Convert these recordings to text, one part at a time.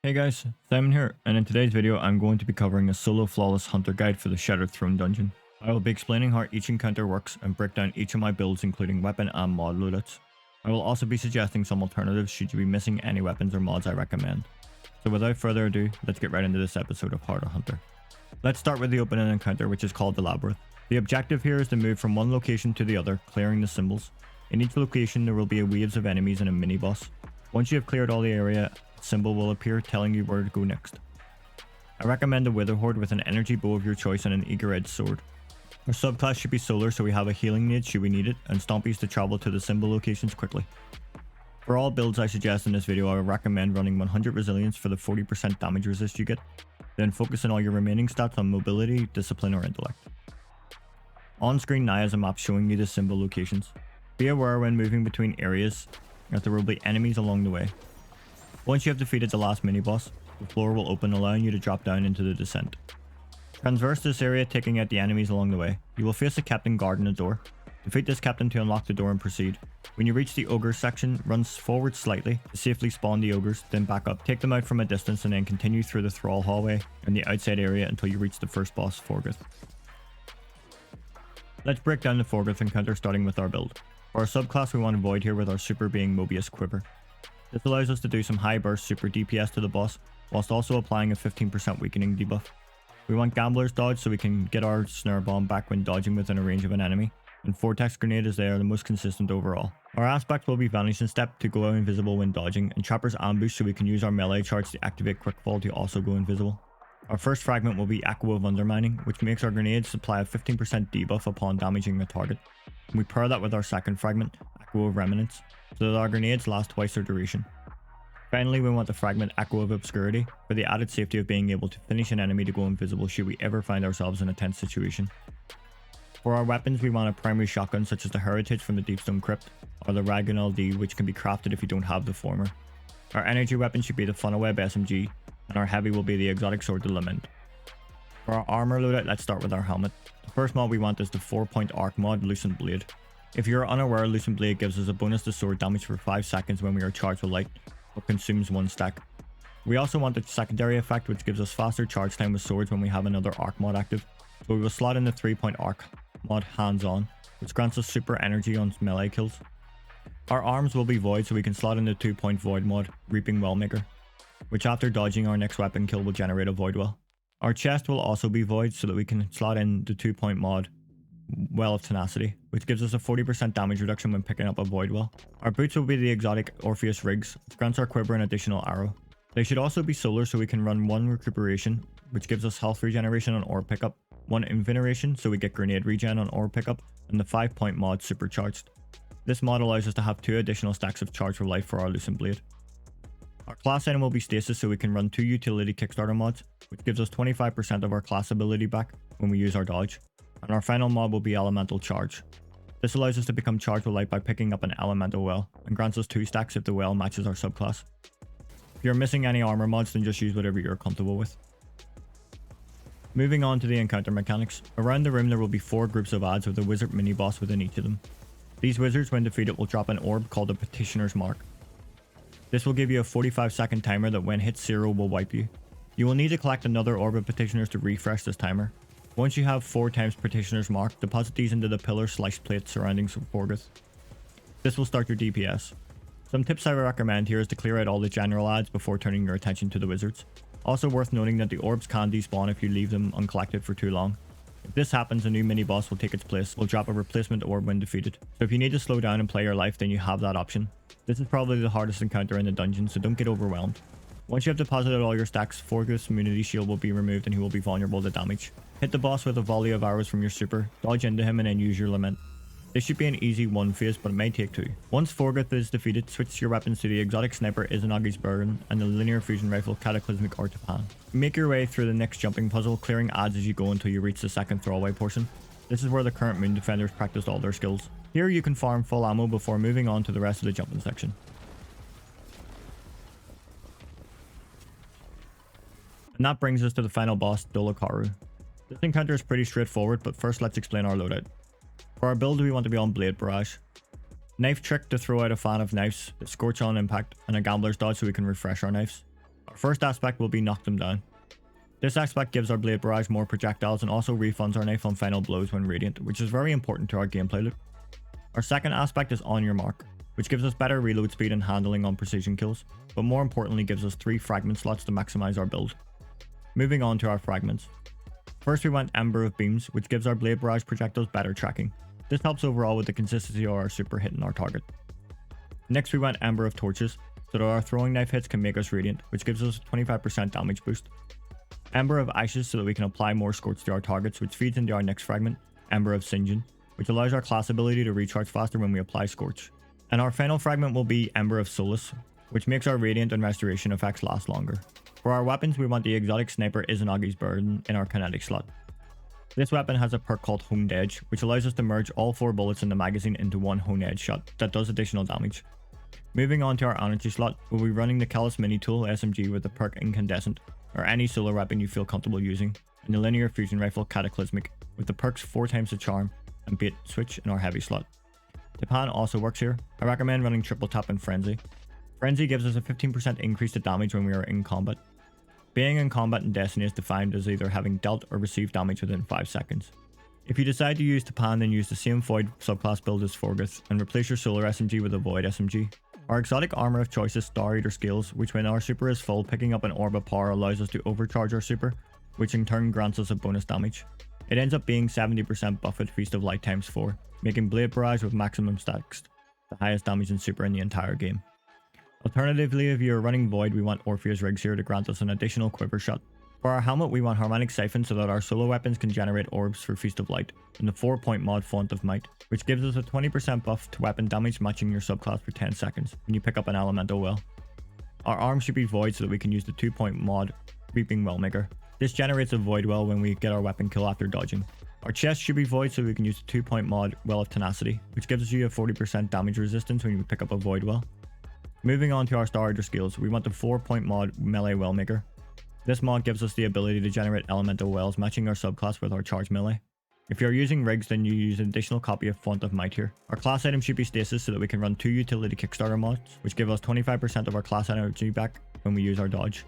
Hey guys, Simon here, and in today's video I'm going to be covering a solo flawless hunter guide for the Shattered Throne dungeon. I will be explaining how each encounter works and break down each of my builds including weapon and mod loadouts. I will also be suggesting some alternatives should you be missing any weapons or mods I recommend. So without further ado, let's get right into this episode of How to Hunter. Let's start with the opening encounter, which is called the Labyrinth. The objective here is to move from one location to the other, clearing the symbols. In each location there will be waves of enemies and a mini boss. Once you have cleared all the area, a symbol will appear telling you where to go next. I recommend a Wither Horde with an energy bow of your choice and an eager edge sword. Our subclass should be solar, so we have a healing nade should we need it, and stompies to travel to the symbol locations quickly. For all builds I suggest in this video, I would recommend running 100 resilience for the 40% damage resist you get, then focus on all your remaining stats on mobility, discipline or intellect. On screen now is a map showing you the symbol locations. Be aware when moving between areas that there will be enemies along the way. Once you have defeated the last mini-boss, the floor will open allowing you to drop down into the descent. Traverse this area taking out the enemies along the way. You will face a captain guarding the door. Defeat this captain to unlock the door and proceed. When you reach the ogre section, run forward slightly to safely spawn the ogres, then back up, take them out from a distance and then continue through the thrall hallway and the outside area until you reach the first boss, Vorgeth. Let's break down the Vorgeth encounter starting with our build. For our subclass we want to avoid here with our super being Mobius Quiver. This allows us to do some high burst super DPS to the boss, whilst also applying a 15% weakening debuff. We want Gambler's Dodge so we can get our Snare Bomb back when dodging within a range of an enemy, and Vortex Grenade as they are the most consistent overall. Our aspect will be Vanishing Step to go invisible when dodging, and Trapper's Ambush so we can use our melee charge to activate Quickfall to also go invisible. Our first fragment will be Echo of Undermining, which makes our grenades supply a 15% debuff upon damaging a target. And we pair that with our second fragment, Echo of Remnants, so that our grenades last twice their duration. Finally, we want the fragment Echo of Obscurity for the added safety of being able to finish an enemy to go invisible should we ever find ourselves in a tense situation. For our weapons, we want a primary shotgun such as the Heritage from the Deepstone Crypt, or the Ragun LD, which can be crafted if you don't have the former. Our energy weapon should be the Funnelweb SMG, and our heavy will be the exotic sword the Lament. For our armor loadout, let's start with our helmet. The first mod we want is the 4-point arc mod, Lucent Blade. If you're unaware, Lucent Blade gives us a bonus to sword damage for 5 seconds when we are charged with light, but consumes 1 stack. We also want the secondary effect, which gives us faster charge time with swords when we have another arc mod active, so we will slot in the 3-point arc mod Hands On, which grants us super energy on melee kills. Our arms will be void, so we can slot in the 2-point void mod, Reaping Wellmaker, which after dodging our next weapon kill will generate a void well. Our chest will also be void so that we can slot in the 2-point mod Well of Tenacity, which gives us a 40% damage reduction when picking up a void well. Our boots will be the exotic Orpheus Rigs, which grants our quiver an additional arrow. They should also be solar so we can run 1 recuperation, which gives us health regeneration on orb pickup, 1 incineration so we get grenade regen on orb pickup, and the 5-point mod Supercharged. This mod allows us to have 2 additional stacks of charge for life for our Lucent Blade. Our class item will be Stasis so we can run 2 utility Kickstarter mods, which gives us 25% of our class ability back when we use our dodge. And our final mod will be Elemental Charge. This allows us to become charged with light by picking up an elemental well, and grants us 2 stacks if the well matches our subclass. If you're missing any armor mods, then just use whatever you're comfortable with. Moving on to the encounter mechanics. Around the room there will be 4 groups of adds with a wizard mini boss within each of them. These wizards when defeated will drop an orb called the Petitioner's Mark. This will give you a 45-second timer that when hit 0 will wipe you. You will need to collect another orb of petitioners to refresh this timer. Once you have 4 times Petitioner's Mark, deposit these into the pillar/slice plate surrounding Vorgeth. This will start your DPS. Some tips I would recommend here is to clear out all the general adds before turning your attention to the wizards. Also worth noting that the orbs can despawn if you leave them uncollected for too long. If this happens, a new mini boss will take its place, will drop a replacement orb when defeated. So if you need to slow down and play your life, then you have that option. This is probably the hardest encounter in the dungeon, so don't get overwhelmed. Once you have deposited all your stacks, Vorgeth's immunity shield will be removed and he will be vulnerable to damage. Hit the boss with a volley of arrows from your super, dodge into him and then use your Lament. This should be an easy 1 phase, but it may take 2. Once Vorgeth is defeated, switch your weapons to the exotic sniper Izanagi's Burden and the linear fusion rifle Cataclysmic Artipan. Make your way through the next jumping puzzle, clearing adds as you go until you reach the second throwaway portion. This is where the current Moon Defenders practiced all their skills. Here you can farm full ammo before moving on to the rest of the jumping section. And that brings us to the final boss, Dolokaru. This encounter is pretty straightforward, but first let's explain our loadout. For our build we want to be on Blade Barrage. Knife Trick to throw out a fan of knives, the Scorch on Impact, and a Gambler's Dodge so we can refresh our knives. Our first aspect will be knock them down. This aspect gives our Blade Barrage more projectiles and also refunds our knife on final blows when radiant, which is very important to our gameplay loop. Our second aspect is on your mark, which gives us better reload speed and handling on precision kills, but more importantly gives us 3 fragment slots to maximize our build. Moving on to our fragments. First we went Ember of Beams, which gives our Blade Barrage projectiles better tracking. This helps overall with the consistency of our super hitting our target. Next we went Ember of Torches, so that our throwing knife hits can make us radiant, which gives us a 25% damage boost. Ember of Ashes, so that we can apply more scorch to our targets, which feeds into our next fragment, Ember of Singeing, which allows our class ability to recharge faster when we apply scorch. And our final fragment will be Ember of Solace, which makes our radiant and restoration effects last longer. For our weapons, we want the exotic sniper Izanagi's Burden in our kinetic slot. This weapon has a perk called Honed Edge, which allows us to merge all 4 bullets in the magazine into one Honed Edge shot that does additional damage. Moving on to our energy slot, we'll be running the Callus Mini Tool SMG with the perk Incandescent, or any solar weapon you feel comfortable using, and the linear fusion rifle Cataclysmic, with the perks 4 times the charm and bait switch in our heavy slot. Tipan also works here. I recommend running triple tap and Frenzy. Frenzy gives us a 15% increase to damage when we are in combat. Being in combat in Destiny is defined as either having dealt or received damage within 5 seconds. If you decide to use Tipan, then use the same Void subclass build as Vorgeth and replace your Solar SMG with a Void SMG. Our exotic armor of choice is Star Eater Scales, which when our super is full, picking up an orb of power allows us to overcharge our super, which in turn grants us a bonus damage. It ends up being 70% buff at Feast of Light times 4, making Blade Barrage with maximum stacks the highest damage in super in the entire game. Alternatively, if you are running Void, we want Orpheus Rigs here to grant us an additional quiver shot. For our helmet, we want Harmonic Siphon so that our solo weapons can generate orbs for Feast of Light, and the 4-point mod Font of Might, which gives us a 20% buff to weapon damage matching your subclass for 10 seconds when you pick up an elemental well. Our arm should be Void so that we can use the 2-point mod Reaping Wellmaker. This generates a Void Well when we get our weapon kill after dodging. Our chest should be Void so we can use the 2-point mod Well of Tenacity, which gives you a 40% damage resistance when you pick up a Void Well. Moving on to our Star Eater skills, we want the 4-point mod Melee Wellmaker. This mod gives us the ability to generate elemental wells matching our subclass with our charge melee. If you're using rigs, then you use an additional copy of Font of Might here. Our class item should be Stasis so that we can run 2 utility Kickstarter mods, which give us 25% of our class energy back when we use our dodge.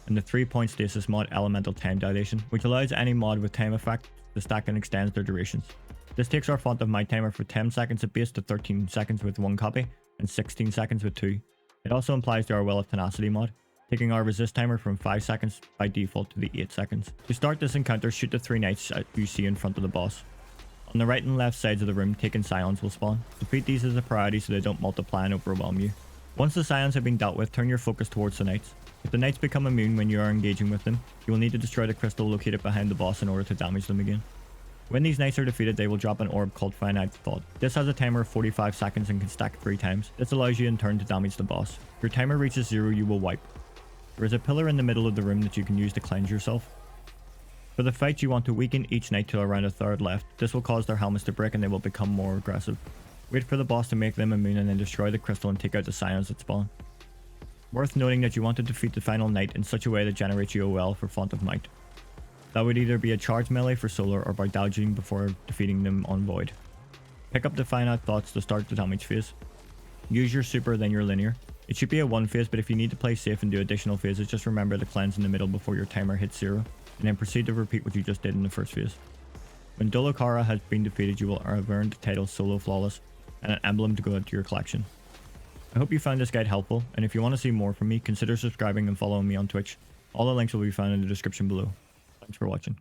And the 3-point Stasis mod Elemental Time Dilation, which allows any mod with time effect to stack and extends their durations. This takes our Font of Might timer for 10 seconds at base to 13 seconds with 1 copy, and 16 seconds with 2. It also applies to our Well of Tenacity mod, taking our resist timer from 5 seconds by default to the 8 seconds. To start this encounter, shoot the 3 knights you see in front of the boss. On the right and left sides of the room, taken Scions will spawn. Defeat these as a priority so they don't multiply and overwhelm you. Once the Scions have been dealt with, turn your focus towards the knights. If the knights become immune when you are engaging with them, you will need to destroy the crystal located behind the boss in order to damage them again. When these knights are defeated, they will drop an orb called Finite Thought. This has a timer of 45 seconds and can stack 3 times. This allows you in turn to damage the boss. If your timer reaches 0, you will wipe. There is a pillar in the middle of the room that you can use to cleanse yourself. For the fight, you want to weaken each knight to around a third left. This will cause their helmets to break and they will become more aggressive. Wait for the boss to make them immune and then destroy the crystal and take out the Scions that spawn. Worth noting that you want to defeat the final knight in such a way that generates you a well for Font of Might. That would either be a charge melee for solar or by dodging before defeating them on Void. Pick up the Finite Thoughts to start the damage phase. Use your super then your linear. It should be a 1 phase, but if you need to play safe and do additional phases, just remember to cleanse in the middle before your timer hits 0, and then proceed to repeat what you just did in the first phase. When Dolokara has been defeated, you will have earned the title Solo Flawless and an emblem to go into your collection. I hope you found this guide helpful, and if you want to see more from me, consider subscribing and following me on Twitch. All the links will be found in the description below. Thanks for watching.